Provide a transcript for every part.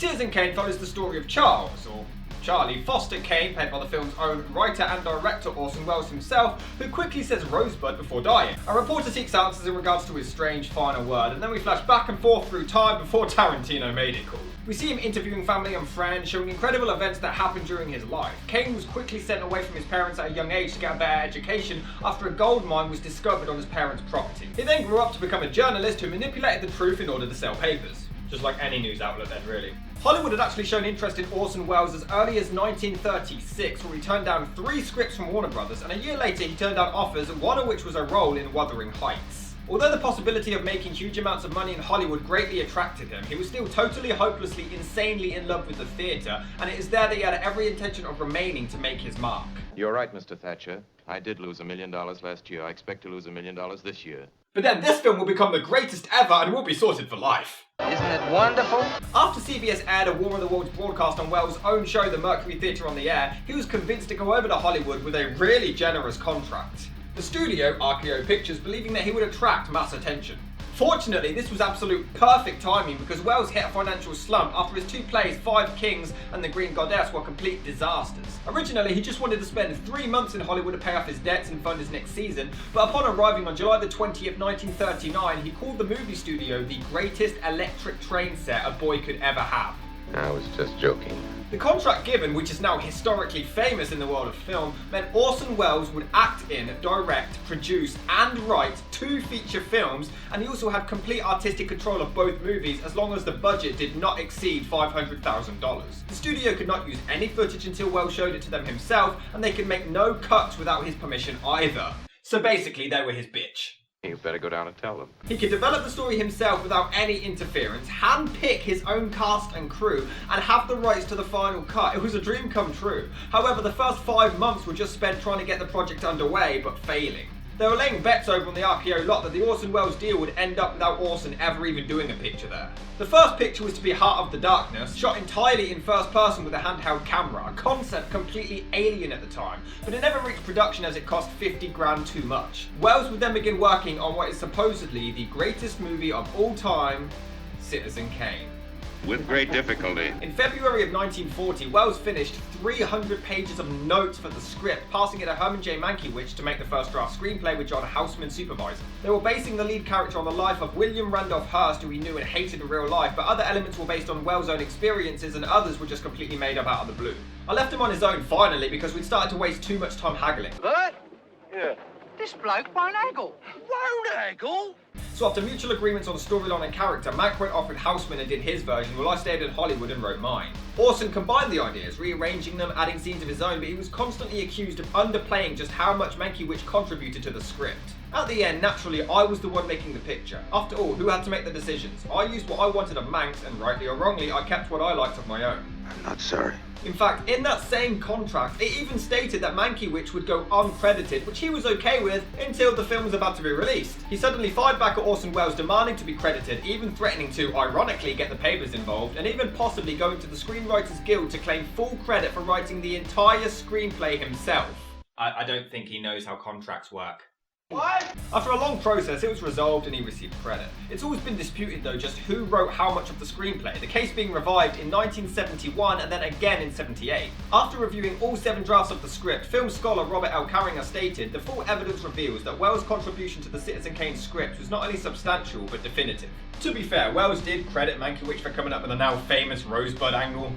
Citizen Kane follows the story of Charles, or Charlie Foster Kane, played by the film's own writer and director Orson Welles himself, who quickly says Rosebud before dying. A reporter seeks answers in regards to his strange final word, and then we flash back and forth through time before Tarantino made it cool. We see him interviewing family and friends, showing incredible events that happened during his life. Kane was quickly sent away from his parents at a young age to get a better education after a gold mine was discovered on his parents' property. He then grew up to become a journalist who manipulated the truth in order to sell papers. Just like any news outlet then, really. Hollywood had actually shown interest in Orson Welles as early as 1936, where he turned down 3 scripts from Warner Brothers, and a year later he turned down offers, one of which was a role in Wuthering Heights. Although the possibility of making huge amounts of money in Hollywood greatly attracted him, he was still totally, hopelessly, insanely in love with the theatre, and it is there that he had every intention of remaining to make his mark. You're right, Mr. Thatcher. I did lose $1 million last year. I expect to lose $1 million this year. But then this film will become the greatest ever and will be sorted for life. Isn't it wonderful? After CBS aired a War of the Worlds broadcast on Welles' own show, the Mercury Theatre on the Air, he was convinced to go over to Hollywood with a really generous contract. The studio, RKO Pictures, believing that he would attract mass attention. Fortunately, this was absolute perfect timing because Welles hit a financial slump after his 2 plays, Five Kings and The Green Goddess, were complete disasters. Originally, he just wanted to spend 3 months in Hollywood to pay off his debts and fund his next season, but upon arriving on July the 20th, 1939, he called the movie studio the greatest electric train set a boy could ever have. I was just joking. The contract given, which is now historically famous in the world of film, meant Orson Welles would act in, direct, produce and write 2 feature films, and he also had complete artistic control of both movies as long as the budget did not exceed $500,000. The studio could not use any footage until Welles showed it to them himself, and they could make no cuts without his permission either. So basically they were his bitch. You better go down and tell them. He could develop the story himself without any interference, hand-pick his own cast and crew, and have the rights to the final cut. It was a dream come true. However, the first 5 months were just spent trying to get the project underway, but failing. They were laying bets over on the RKO lot that the Orson Welles deal would end up without Orson ever even doing a picture there. The first picture was to be Heart of the Darkness, shot entirely in first person with a handheld camera, a concept completely alien at the time, but it never reached production as it cost 50 grand too much. Welles would then begin working on what is supposedly the greatest movie of all time, Citizen Kane. With great difficulty. In February of 1940, Welles finished 300 pages of notes for the script, passing it to Herman J. Mankiewicz to make the first draft screenplay with John Houseman supervising. They were basing the lead character on the life of William Randolph Hearst, who he knew and hated in real life, but other elements were based on Welles' own experiences and others were just completely made up out of the blue. I left him on his own finally because we'd started to waste too much time haggling. What? Yeah. This bloke won't haggle. Won't haggle? So after mutual agreements on storyline and character, Mank went off with Houseman and did his version, while I stayed in Hollywood and wrote mine. Orson combined the ideas, rearranging them, adding scenes of his own, but he was constantly accused of underplaying just how much Mankiewicz contributed to the script. At the end, naturally, I was the one making the picture. After all, who had to make the decisions? I used what I wanted of Mank's, and rightly or wrongly, I kept what I liked of my own. I'm not sorry. In fact, in that same contract, it even stated that Mankiewicz would go uncredited, which he was okay with until the film was about to be released. He suddenly fired back at Orson Welles demanding to be credited, even threatening to, ironically, get the papers involved, and even possibly going to the Screenwriters Guild to claim full credit for writing the entire screenplay himself. I don't think he knows how contracts work. What? After a long process, it was resolved and he received credit. It's always been disputed though just who wrote how much of the screenplay, the case being revived in 1971 and then again in 78. After reviewing all 7 drafts of the script, film scholar Robert L. Carringer stated, the full evidence reveals that Welles' contribution to the Citizen Kane script was not only substantial but definitive. To be fair, Welles did credit Mankiewicz for coming up with the now famous Rosebud angle.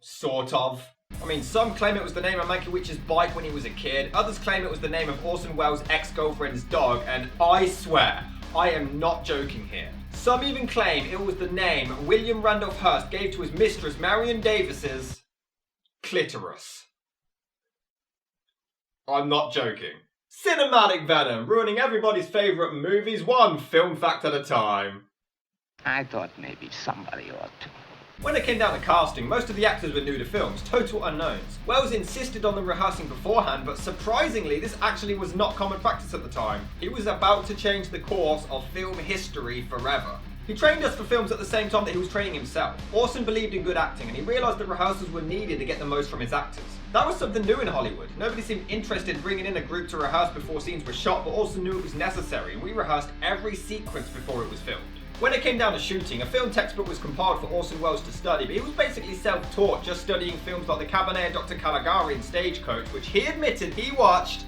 Sort of. I mean, some claim it was the name of Mankiewicz's bike when he was a kid, others claim it was the name of Orson Welles' ex-girlfriend's dog, and I swear, I am not joking here. Some even claim it was the name William Randolph Hearst gave to his mistress Marion Davis's clitoris. I'm not joking. Cinematic venom, ruining everybody's favourite movies one film fact at a time. I thought maybe somebody ought to. When it came down to casting, most of the actors were new to films, total unknowns. Welles insisted on the rehearsing beforehand, but surprisingly, this actually was not common practice at the time. He was about to change the course of film history forever. He trained us for films at the same time that he was training himself. Orson believed in good acting, and he realised that rehearsals were needed to get the most from his actors. That was something new in Hollywood. Nobody seemed interested in bringing in a group to rehearse before scenes were shot, but Orson knew it was necessary, and we rehearsed every sequence before it was filmed. When it came down to shooting, a film textbook was compiled for Orson Welles to study, but he was basically self-taught, just studying films like The Cabernet and Dr. Caligari and Stagecoach, which he admitted he watched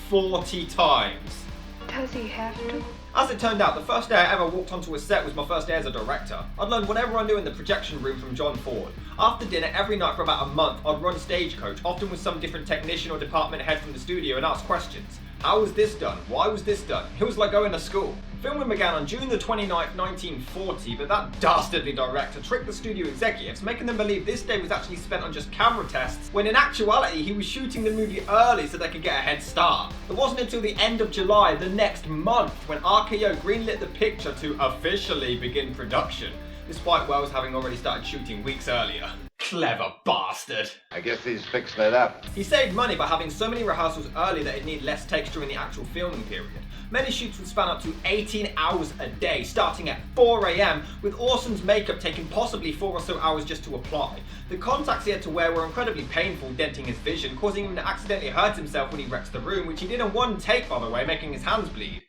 40 times. Does he have to? As it turned out, the first day I ever walked onto a set was my first day as a director. I'd learned whatever I knew in the projection room from John Ford. After dinner, every night for about a month, I'd run Stagecoach, often with some different technician or department head from the studio, and ask questions. How was this done? Why was this done? It was like going to school. Filming began on June the 29th, 1940, but that dastardly director tricked the studio executives, making them believe this day was actually spent on just camera tests, when in actuality he was shooting the movie early so they could get a head start. It wasn't until the end of July, the next month, when RKO greenlit the picture to officially begin production, despite Welles having already started shooting weeks earlier. Clever bastard. I guess he's fixing it up. He saved money by having so many rehearsals early that it'd need less takes during the actual filming period. Many shoots would span up to 18 hours a day, starting at 4 AM, with Orson's makeup taking possibly 4 or so hours just to apply. The contacts he had to wear were incredibly painful, denting his vision, causing him to accidentally hurt himself when he wrecks the room, which he did in one take, by the way, making his hands bleed.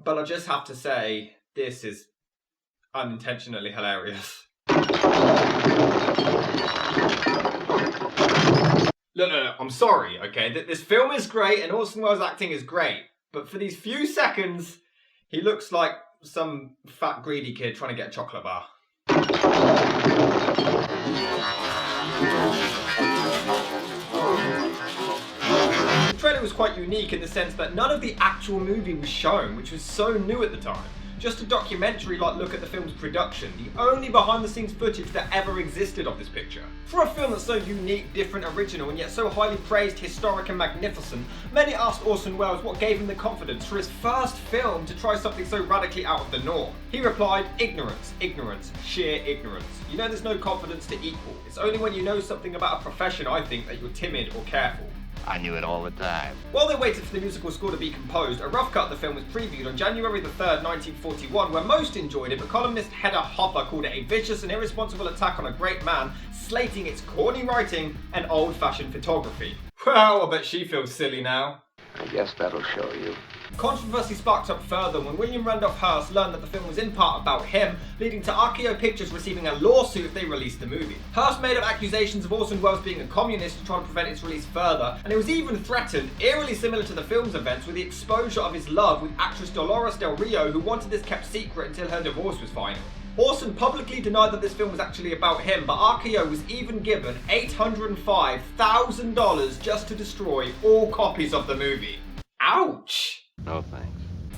But I just have to say, this is unintentionally hilarious. No, I'm sorry, okay? This film is great and Orson Welles' acting is great, but for these few seconds, he looks like some fat greedy kid trying to get a chocolate bar. The trailer was quite unique in the sense that none of the actual movie was shown, which was so new at the time. Just a documentary-like look at the film's production, the only behind-the-scenes footage that ever existed of this picture. For a film that's so unique, different, original, and yet so highly praised, historic, and magnificent, many asked Orson Welles what gave him the confidence for his first film to try something so radically out of the norm. He replied, ignorance, ignorance, sheer ignorance. You know there's no confidence to equal. It's only when you know something about a profession, I think, that you're timid or careful. I knew it all the time. While they waited for the musical score to be composed, a rough cut of the film was previewed on January the 3rd, 1941, where most enjoyed it, but columnist Hedda Hopper called it a vicious and irresponsible attack on a great man, slating its corny writing and old-fashioned photography. Well, I bet she feels silly now. I guess that'll show you. Controversy sparked up further when William Randolph Hearst learned that the film was in part about him, leading to RKO Pictures receiving a lawsuit if they released the movie. Hearst made up accusations of Orson Welles being a communist to try to prevent its release further, and it was even threatened, eerily similar to the film's events, with the exposure of his love with actress Dolores Del Rio, who wanted this kept secret until her divorce was final. Orson publicly denied that this film was actually about him, but RKO was even given $805,000 just to destroy all copies of the movie. Ouch! No thanks.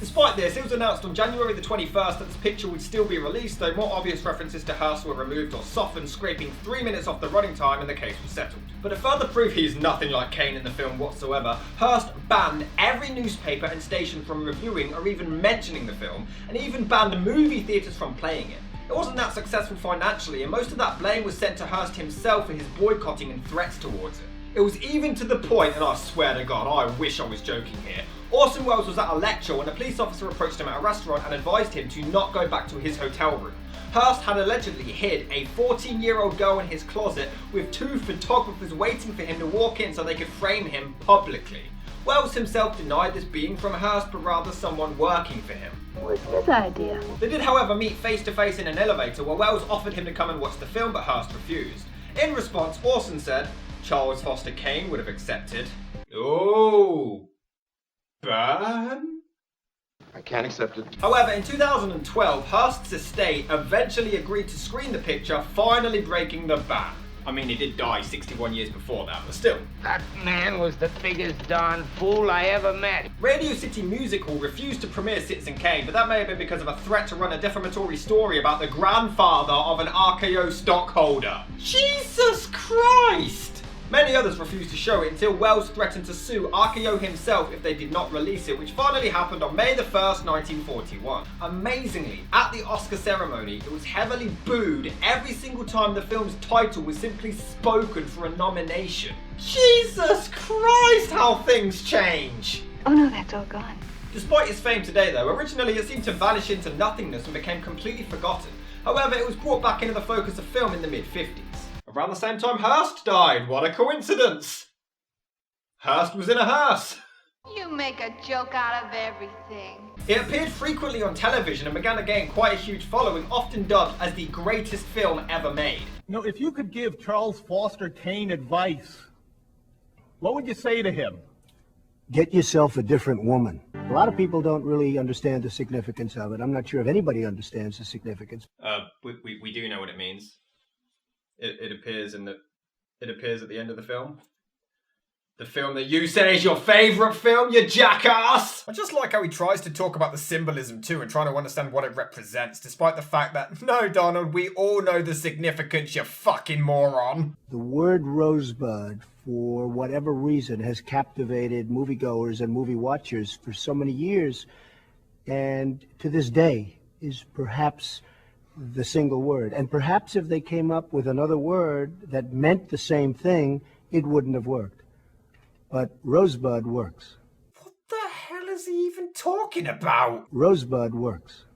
Despite this, it was announced on January the 21st that this picture would still be released, though more obvious references to Hearst were removed or softened, scraping 3 minutes off the running time, and the case was settled. But to further prove he's nothing like Kane in the film whatsoever, Hearst banned every newspaper and station from reviewing or even mentioning the film, and even banned movie theatres from playing it. It wasn't that successful financially, and most of that blame was sent to Hearst himself for his boycotting and threats towards it. It was even to the point, and I swear to God, I wish I was joking here, Orson Welles was at a lecture when a police officer approached him at a restaurant and advised him to not go back to his hotel room. Hearst had allegedly hid a 14-year-old girl in his closet with 2 photographers waiting for him to walk in so they could frame him publicly. Welles himself denied this being from Hearst, but rather someone working for him. What's his idea? They did, however, meet face-to-face in an elevator where Welles offered him to come and watch the film, but Hearst refused. In response, Orson said Charles Foster Kane would have accepted. Oh, ban? I can't accept it. However, in 2012, Hearst's estate eventually agreed to screen the picture, finally breaking the ban. I mean, he did die 61 years before that, but still. That man was the biggest darn fool I ever met. Radio City Music Hall refused to premiere Citizen Kane, but that may have been because of a threat to run a defamatory story about the grandfather of an RKO stockholder. Jesus Christ! Many others refused to show it until Welles threatened to sue RKO himself if they did not release it, which finally happened on May the 1st, 1941. Amazingly, at the Oscar ceremony, it was heavily booed every single time the film's title was simply spoken for a nomination. Jesus Christ, how things change! Oh no, that's all gone. Despite its fame today though, originally it seemed to vanish into nothingness and became completely forgotten. However, it was brought back into the focus of film in the mid-50s. Around the same time Hearst died. What a coincidence! Hearst was in a hearse. You make a joke out of everything. It appeared frequently on television and began to gain quite a huge following, often dubbed as the greatest film ever made. You know, if you could give Charles Foster Kane advice, what would you say to him? Get yourself a different woman. A lot of people don't really understand the significance of it. I'm not sure if anybody understands the significance. We do know what it means. It appears at the end of the film. The film that you say is your favourite film, you jackass! I just like how he tries to talk about the symbolism too and trying to understand what it represents, despite the fact that, no, Donald, we all know the significance, you fucking moron. The word rosebud, for whatever reason, has captivated moviegoers and movie watchers for so many years, and to this day is perhaps the single word. And perhaps if they came up with another word that meant the same thing, it wouldn't have worked. But rosebud works. What the hell is he even talking about? Rosebud works.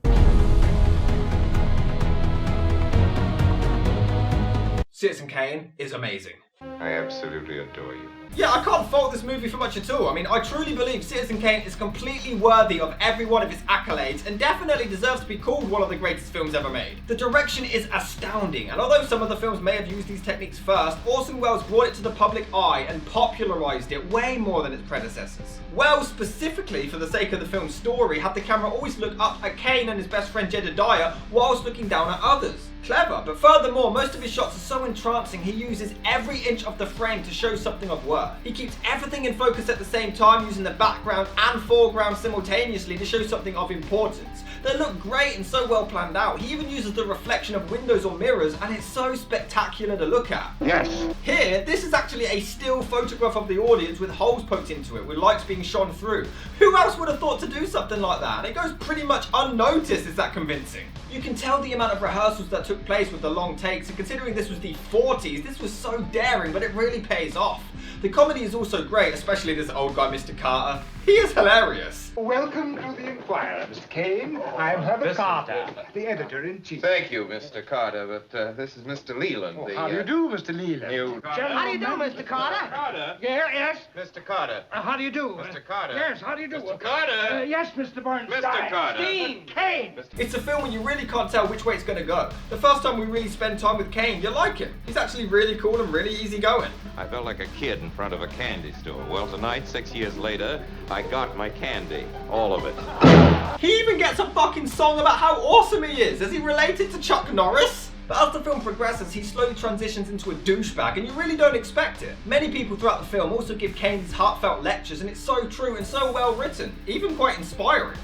Citizen Kane is amazing. I absolutely adore you. Yeah, I can't fault this movie for much at all. I mean, I truly believe Citizen Kane is completely worthy of every one of its accolades and definitely deserves to be called one of the greatest films ever made. The direction is astounding, and although some of the films may have used these techniques first, Orson Welles brought it to the public eye and popularized it way more than its predecessors. Welles, specifically for the sake of the film's story, had the camera always look up at Kane and his best friend Jedediah whilst looking down at others. Clever, but furthermore, most of his shots are so entrancing he uses every inch of the frame to show something of worth. He keeps everything in focus at the same time, using the background and foreground simultaneously to show something of importance. They look great and so well planned out. He even uses the reflection of windows or mirrors, and it's so spectacular to look at. Yes. Here, this is actually a still photograph of the audience with holes poked into it, with lights being shone through. Who else would have thought to do something like that? And it goes pretty much unnoticed. Is that convincing? You can tell the amount of rehearsals that took place with the long takes, and considering this was the 40s, this was so daring, but it really pays off. The comedy is also great, especially this old guy, Mr. Carter. He is hilarious. Welcome to the Inquirer, Mr. Kane. I'm Herbert Carter, the editor-in-chief. Thank you, Mr. Carter, but this is Mr. Leland. How do you do, Mr. Leland? How do you do, Mr. Carter? Yes. Mr. Carter. How do you do? Mr. Carter. Yes, how do you do? Mr. Carter. Yes, Mr. Bernstein. Mr. Carter. Dean. Kane. It's a film where you really can't tell which way it's going to go. The first time we really spend time with Kane, you like him. He's actually really cool and really easygoing. I felt like a kid in front of a candy store. Well, tonight, 6 years later, I got my candy. All of it. He even gets a fucking song about how awesome he is. Is he related to Chuck Norris? But as the film progresses, he slowly transitions into a douchebag, and you really don't expect it. Many people throughout the film also give Kane these heartfelt lectures, and it's so true and so well written, even quite inspiring.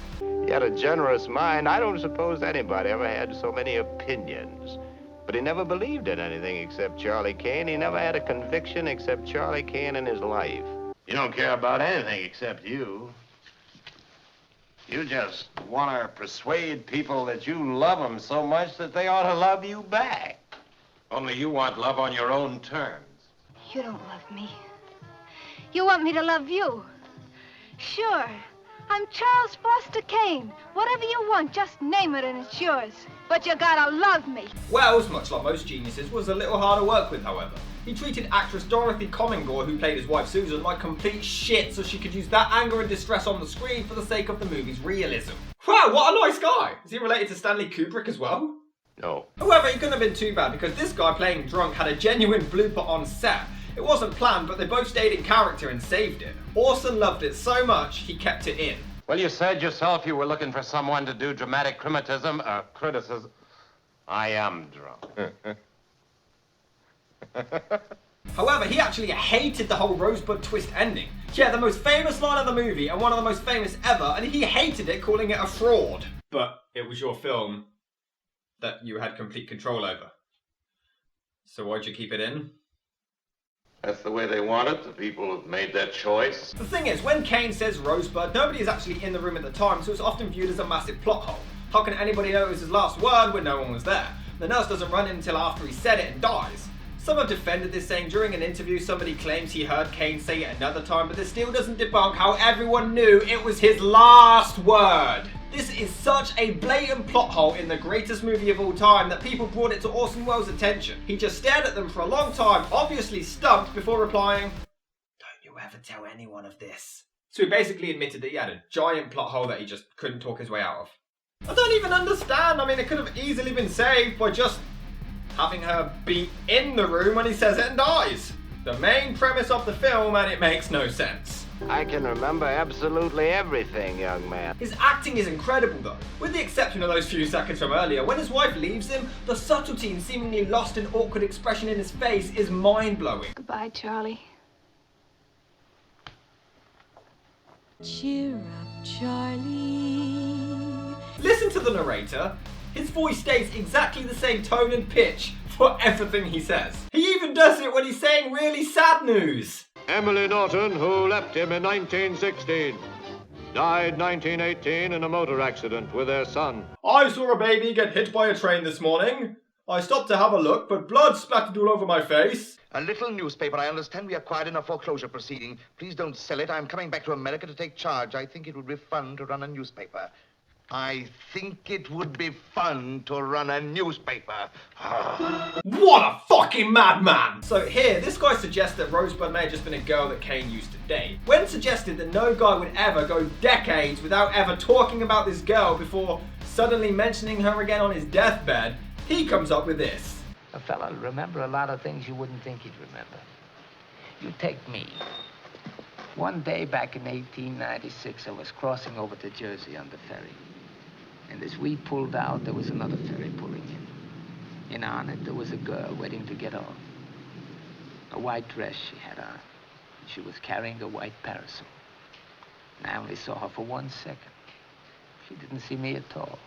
He had a generous mind. I don't suppose anybody ever had so many opinions. But he never believed in anything except Charlie Kane. He never had a conviction except Charlie Kane in his life. You don't care about anything except you. You just want to persuade people that you love them so much that they ought to love you back. Only you want love on your own terms. You don't love me. You want me to love you. Sure. I'm Charles Foster Kane. Whatever you want, just name it and it's yours. But you gotta love me. Wells, much like most geniuses, was a little hard to work with, however. He treated actress Dorothy Comingore, who played his wife Susan, like complete shit so she could use that anger and distress on the screen for the sake of the movie's realism. Wow, what a nice guy! Is he related to Stanley Kubrick as well? No. However, he couldn't have been too bad because this guy playing drunk had a genuine blooper on set. It wasn't planned, but they both stayed in character and saved it. Orson loved it so much, he kept it in. Well, you said yourself you were looking for someone to do dramatic criticism. I am drunk. However, he actually hated the whole Rosebud twist ending. Yeah, the most famous line of the movie and one of the most famous ever, and he hated it, calling it a fraud. But it was your film that you had complete control over. So why'd you keep it in? That's the way they want it. The people have made that choice. The thing is, when Kane says Rosebud, nobody is actually in the room at the time, so it's often viewed as a massive plot hole. How can anybody know it was his last word when no one was there? The nurse doesn't run in until after he said it and dies. Some have defended this, saying during an interview somebody claims he heard Kane say it another time, but this still doesn't debunk how everyone knew it was his last word. This is such a blatant plot hole in the greatest movie of all time that people brought it to Orson Welles' attention. He just stared at them for a long time, obviously stumped, before replying, "Don't you ever tell anyone of this." So he basically admitted that he had a giant plot hole that he just couldn't talk his way out of. I don't even understand. I mean, it could have easily been saved by just having her be in the room when he says it and dies. The main premise of the film, and it makes no sense. I can remember absolutely everything, young man. His acting is incredible though, with the exception of those few seconds from earlier. When his wife leaves him, the subtlety and seemingly lost and awkward expression in his face is mind-blowing. Goodbye, Charlie. Cheer up, Charlie. Listen to the narrator. His voice stays exactly the same tone and pitch for everything he says. He even does it when he's saying really sad news. Emily Norton, who left him in 1916, died 1918 in a motor accident with their son. I saw a baby get hit by a train this morning. I stopped to have a look, but blood splattered all over my face. A little newspaper, I understand we acquired in a foreclosure proceeding. Please don't sell it. I'm coming back to America to take charge. I think it would be fun to run a newspaper. I think it would be fun to run a newspaper. What a fucking madman! So here, this guy suggests that Rosebud may have just been a girl that Kane used to date. When suggested that no guy would ever go decades without ever talking about this girl before suddenly mentioning her again on his deathbed, he comes up with this. A fella will remember a lot of things you wouldn't think he'd remember. You take me. One day back in 1896, I was crossing over to Jersey on the ferry. And as we pulled out, there was another ferry pulling in. And on it, there was a girl waiting to get off. A white dress she had on. She was carrying a white parasol. And I only saw her for 1 second. She didn't see me at all.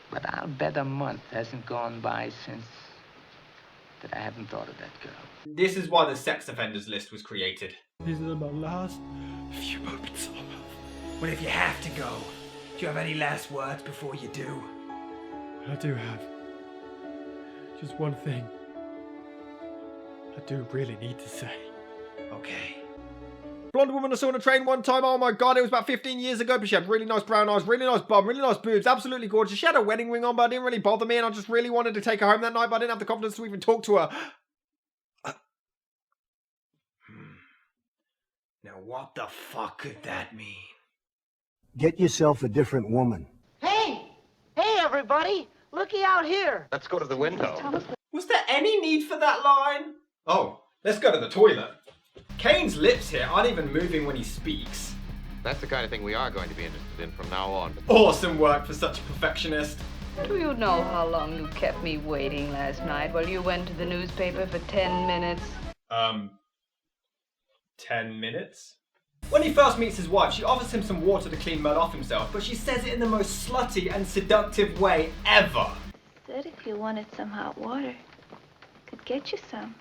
But I'll bet a month hasn't gone by since that I haven't thought of that girl. This is why the sex offenders list was created. These are my last few moments of love. Well, if you have to go, do you have any last words before you do? I do have just one thing I do really need to say. Okay. Blonde woman I saw on a train one time, oh my god, it was about 15 years ago, but she had really nice brown eyes, really nice bum, really nice boobs, absolutely gorgeous. She had a wedding ring on, but it didn't really bother me, and I just really wanted to take her home that night, but I didn't have the confidence to even talk to her. Now what the fuck could that mean? Get yourself a different woman. Hey! Hey, everybody! Looky out here! Let's go to the window. Was there any need for that line? Oh, let's go to the toilet. Kane's lips here aren't even moving when he speaks. That's the kind of thing we are going to be interested in from now on. Awesome work for such a perfectionist. Do you know how long you kept me waiting last night while you went to the newspaper for 10 minutes? 10 minutes? When he first meets his wife, she offers him some water to clean mud off himself, but she says it in the most slutty and seductive way ever. Said if you wanted some hot water, could get you some.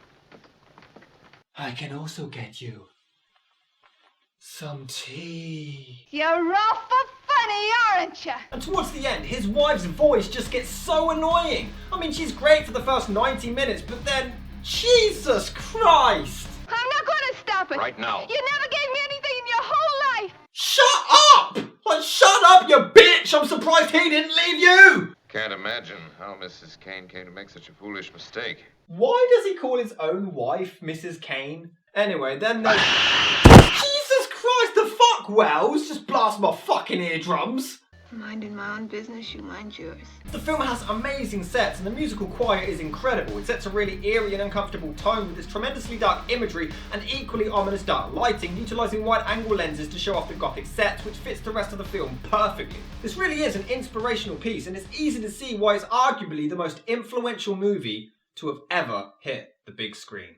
I can also get you some tea. You're awful funny, aren't you? And towards the end, his wife's voice just gets so annoying. I mean, she's great for the first 90 minutes, but then, Jesus Christ! I'm not going to stop it. Right now. You never gave me anything in your whole life. Shut up! Like, shut up, you bitch! I'm surprised he didn't leave you! Can't imagine how Mrs. Kane came to make such a foolish mistake. Why does he call his own wife Mrs. Kane? Anyway, then there's... Jesus Christ, the fuck, Wells? Just blast my fucking eardrums. Minding my own business, you mind yours. The film has amazing sets and the musical quiet is incredible. It sets a really eerie and uncomfortable tone with its tremendously dark imagery and equally ominous dark lighting, utilising wide-angle lenses to show off the gothic sets, which fits the rest of the film perfectly. This really is an inspirational piece, and it's easy to see why it's arguably the most influential movie to have ever hit the big screen.